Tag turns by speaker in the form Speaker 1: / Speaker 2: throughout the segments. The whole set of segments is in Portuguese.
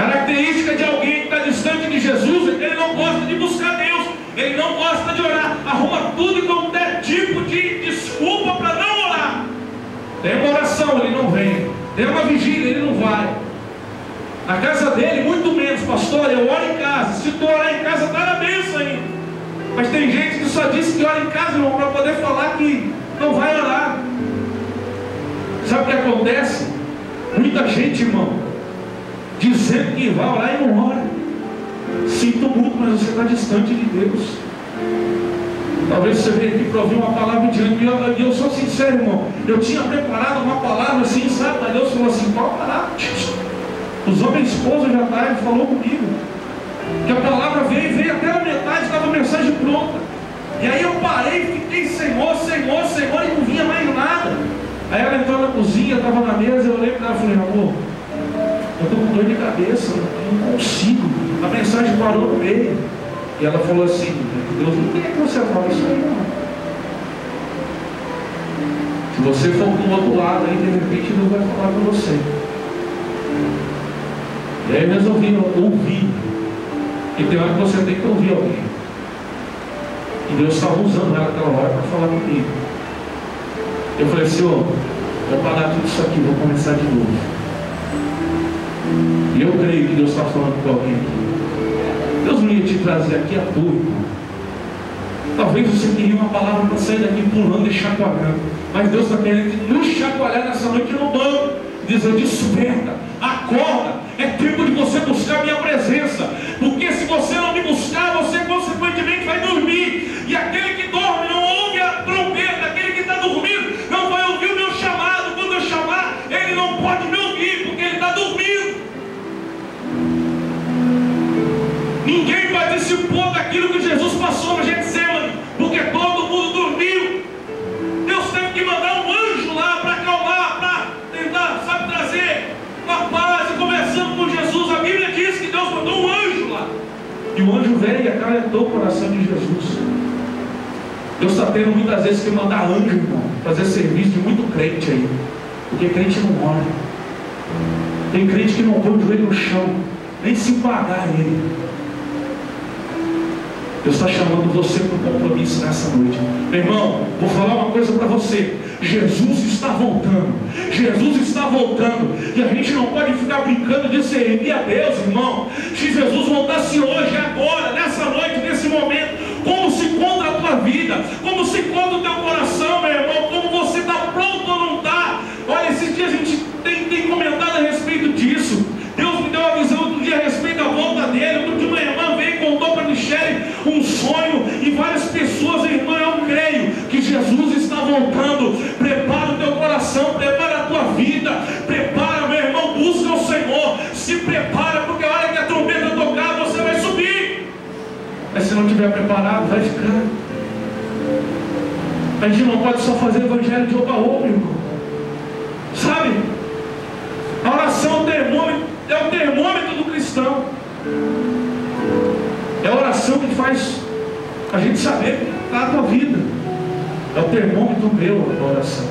Speaker 1: Característica de alguém que está distante de Jesus é que ele não gosta de buscar Deus, ele não gosta de orar, arruma tudo e qualquer tipo de desculpa para não orar. Tem uma oração, ele não vem. Tem uma vigília, ele não vai. Na casa dele, muito menos. Pastor, eu oro em casa. Se tu orar em casa, está na bênção ainda. Mas tem gente que só diz que ora em casa, irmão, para poder falar que não vai orar. Sabe o que acontece? Muita gente, irmão, dizendo que vai orar e não ora. Sinto muito, mas você está distante de Deus. Talvez você venha aqui para ouvir uma palavra diante. E eu sou sincero, irmão. Eu tinha preparado uma palavra assim, sabe? Mas Deus falou assim: qual palavra? Os homens esposa já tarde falou comigo que a palavra veio até a metade, estava a mensagem pronta. E aí eu parei e fiquei: Senhor, Senhor, Senhor, e não vinha mais nada. Aí ela entrou na cozinha, estava na mesa, eu olhei para ela e falei: amor, eu estou com dor de cabeça, eu não consigo. A mensagem parou no meio. E ela falou assim: Deus não quer que você fale isso aí, não. Se você for para o outro lado aí, de repente Deus vai falar com você. E aí eu resolvi ouvir. E tem hora que você tem que ouvir alguém. E Deus estava usando ela naquela hora para falar comigo. Eu falei: Senhor, vou parar tudo isso aqui, vou começar de novo. E eu creio que Deus está falando com alguém aqui. Deus não ia te trazer aqui à toa, irmão. Talvez você queria uma palavra para sair daqui pulando e chacoalhando. Mas Deus está querendo nos chacoalhar nessa noite no banco. Dizer: desperta, acorda. É tempo de você buscar a minha presença. Porque se você não me buscar, você consequentemente vai dormir. E aquele que dorme não ouve a trombeta. Aquele que está dormindo não vai ouvir o meu chamado. Quando eu chamar, ele não pode me ouvir, porque ele está dormindo. Ninguém participou daquilo que Jesus passou no Getsemane, porque todo mundo dormiu. Deus teve que mandar um anjo lá para acalmar, para tentar, sabe, trazer uma paz. E conversando com Jesus, a Bíblia diz que Deus mandou um anjo lá. E o anjo veio e acalentou o coração de Jesus. Deus está tendo muitas vezes que mandar anjo, irmão, fazer serviço de muito crente aí. Porque crente não ora. Tem crente que não põe o joelho no chão, nem se pagar ele. Deus está chamando você para um compromisso nessa noite. Meu irmão, vou falar uma coisa para você. Jesus está voltando. Jesus está voltando. E a gente não pode ficar brincando de servir a Deus, irmão. Se Jesus voltasse hoje, agora, nessa noite, nesse momento, como se encontra a tua vida? Como se encontra o teu coração, meu irmão? Como você está pronto ou não está? Olha, esses dias a gente tem comentado a respeito disso. Deus me deu uma visão outro dia a respeito da volta dele. Outro dia uma irmã veio e contou para Michele um sonho. E várias pessoas, irmã, eu creio que Jesus está voltando. Prepara o teu coração, prepara a tua vida. Prepara, meu irmão, busca o Senhor. Se prepara, porque a hora que a trombeta tocar, você vai subir. Mas se não estiver preparado, vai ficar. A gente não pode só fazer evangelho de oba-oba, irmão. Sabe? A oração é o termômetro do cristão. É a oração que faz a gente saber como está a tua vida. É o termômetro meu da oração.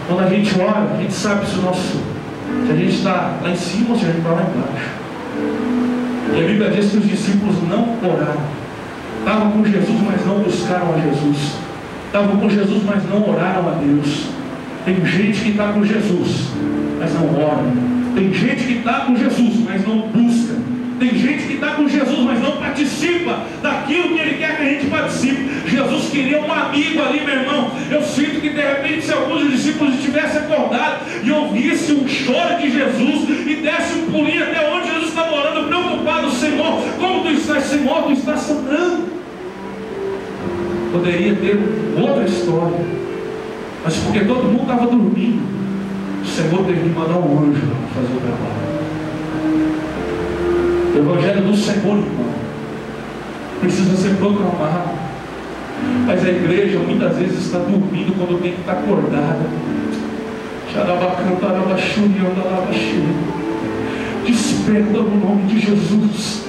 Speaker 1: Quando a gente ora, a gente sabe se a gente está lá em cima ou se a gente está lá embaixo. E a Bíblia diz que os discípulos não oraram. Estavam com Jesus, mas não buscaram a Jesus. Estavam com Jesus, mas não oraram a Deus. Tem gente que está com Jesus, mas não ora. Tem gente que está com Jesus, mas não busca. Tem gente que está com Jesus, mas não participa daquilo que Ele quer que a gente participe. Jesus queria um amigo ali, meu irmão. Eu sinto que de repente, se alguns dos discípulos tivessem acordado e ouvisse um choro de Jesus e desse um pulinho até onde Jesus estava orando, preocupado: Senhor, como tu estás? Senhor, tu estás sangrando. Poderia ter outra história. Mas porque todo mundo estava dormindo, o Senhor teve que mandar um anjo para fazer o trabalho. O Evangelho do Senhor, irmão, precisa ser proclamado. Mas a igreja muitas vezes está dormindo quando tem que estar acordada. Desperta no nome de Jesus.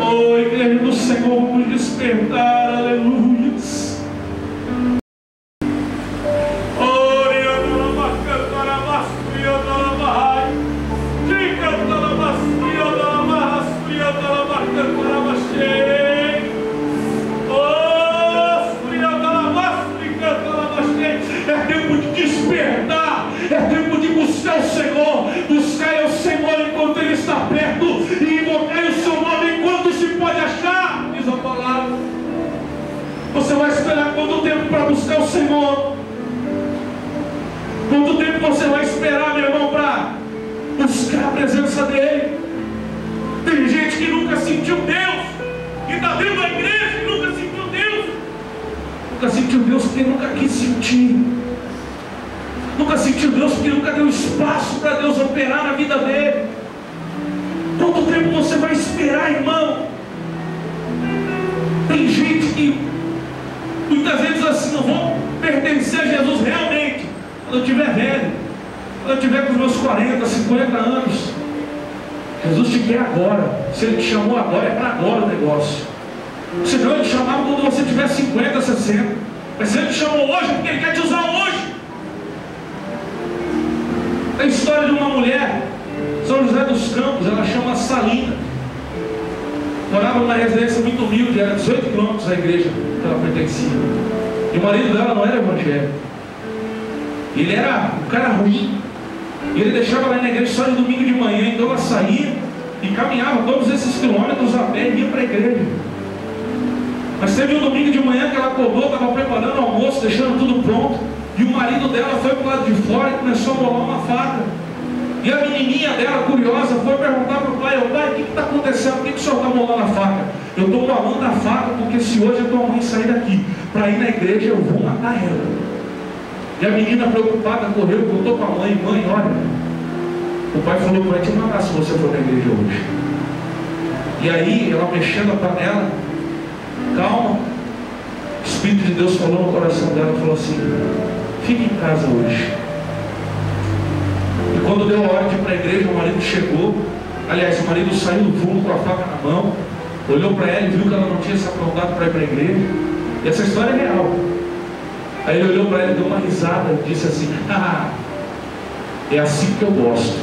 Speaker 1: Oh, igreja do Senhor, vamos despertar, aleluia. Diga tempo para buscar o Senhor? Quanto tempo você vai esperar, meu irmão, para buscar a presença dEle? Tem gente que nunca sentiu Deus, que está dentro da igreja e nunca sentiu Deus. Nunca sentiu Deus porque nunca quis sentir. Nunca sentiu Deus porque nunca deu espaço para Deus operar na vida dele. Quanto tempo você vai esperar, irmão? Tem gente que muitas vezes assim, não vou pertencer a Jesus realmente quando eu estiver velho, quando eu estiver com os meus 40, 50 anos. Jesus te quer agora. Se Ele te chamou agora, é para agora o negócio. Senão Ele te chamava quando você tiver 50, 60. Mas se Ele te chamou hoje, porque Ele quer te usar hoje. Tem a história de uma mulher, São José dos Campos, ela chama Salina. Morava numa residência muito humilde, era 18 quilômetros da igreja que ela pertencia. E o marido dela não era evangélico. Ele era um cara ruim. E ele deixava ela na igreja só de domingo de manhã. Então ela saía e caminhava todos esses quilômetros a pé e ia para a igreja. Mas teve um domingo de manhã que ela acordou, estava preparando o almoço, deixando tudo pronto. E o marido dela foi para o lado de fora e começou a molar uma faca. E a menininha dela, curiosa, foi perguntar para o pai: pai, o que está acontecendo? Por que o senhor está molando a faca? Eu estou molando a faca porque se hoje a tua mãe sair daqui para ir na igreja, eu vou matar ela. E a menina preocupada correu, voltou para a mãe: mãe, olha, o pai falou que vai te matar se você for na igreja hoje. E aí ela mexendo a panela, calma, o Espírito de Deus falou no coração dela, falou assim: fique em casa hoje. E quando deu a hora de ir para a igreja, o marido chegou. Aliás, o marido saiu do fundo com a faca na mão, olhou para ela e viu que ela não tinha se aprontado para ir para a igreja. E essa história é real. Aí ele olhou para ela e deu uma risada e disse assim: é assim que eu gosto.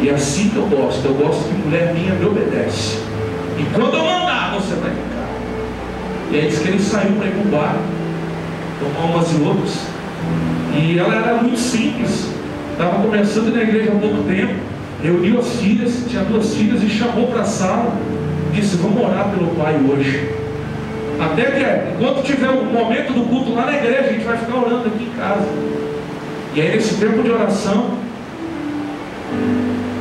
Speaker 1: E é assim que eu gosto. Eu gosto que mulher minha me obedece. E quando eu mandar, você vai ficar. E aí disse que ele saiu para ir para o bar, tomar umas e outras. E ela era muito simples. Estava começando na igreja há pouco tempo. Reuniu as filhas, tinha 2 filhas, e chamou para a sala. Disse: vamos orar pelo pai hoje. Até que, enquanto tiver um momento do culto lá na igreja, a gente vai ficar orando aqui em casa. E aí, nesse tempo de oração,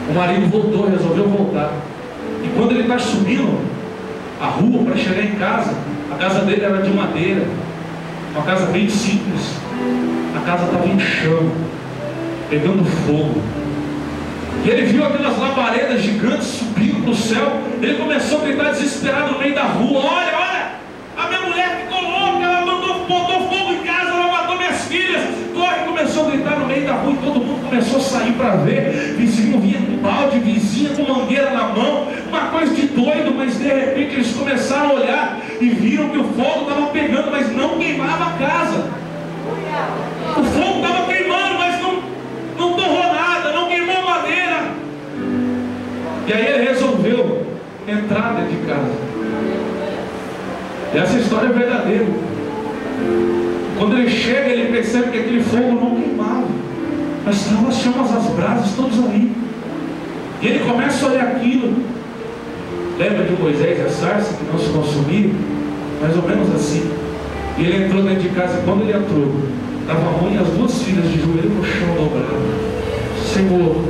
Speaker 1: o marido voltou, resolveu voltar. E quando ele está subindo a rua para chegar em casa, a casa dele era de madeira, uma casa bem simples. A casa estava em chama, pegando fogo. E ele viu aquelas labaredas gigantes subindo para o céu. Ele começou a gritar desesperado no meio da rua: olha, olha, a minha mulher ficou louca, ela botou fogo em casa, ela matou minhas filhas. Corre, começou a gritar no meio da rua e todo mundo começou a sair para ver. Vizinho vinha com balde, vizinha com mangueira na mão, uma coisa de doido. Mas de repente eles começaram a olhar e viram que o fogo estava pegando, mas não queimava a casa. O fogo estava queimando, mas não torrou nada, não queimou a madeira. E aí ele resolveu entrar dentro de casa. E essa história é verdadeira. Quando ele chega, ele percebe que aquele fogo não queimava, mas estavam as chamas, as brasas, todos ali. E ele começa a olhar aquilo. Lembra de Moisés e a sarça que não se consumiram? Mais ou menos assim. E ele entrou dentro de casa. E quando ele entrou, estava a mãe e as 2 filhas de joelho no chão dobrado. Senhor,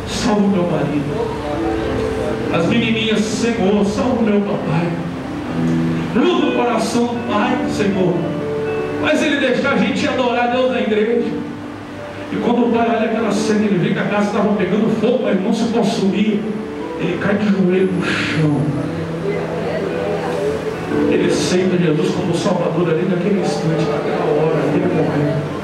Speaker 1: salve o meu marido. As menininhas: Senhor, salve o meu papai. Muda o coração do pai, Senhor. Mas ele deixa a gente adorar Deus na igreja. E quando o pai olha aquela cena, ele vê que a casa estava pegando fogo, mas não se consumia. Ele cai de joelho no chão. Ele aceita Jesus como Salvador ali naquele instante, naquela hora, naquele momento.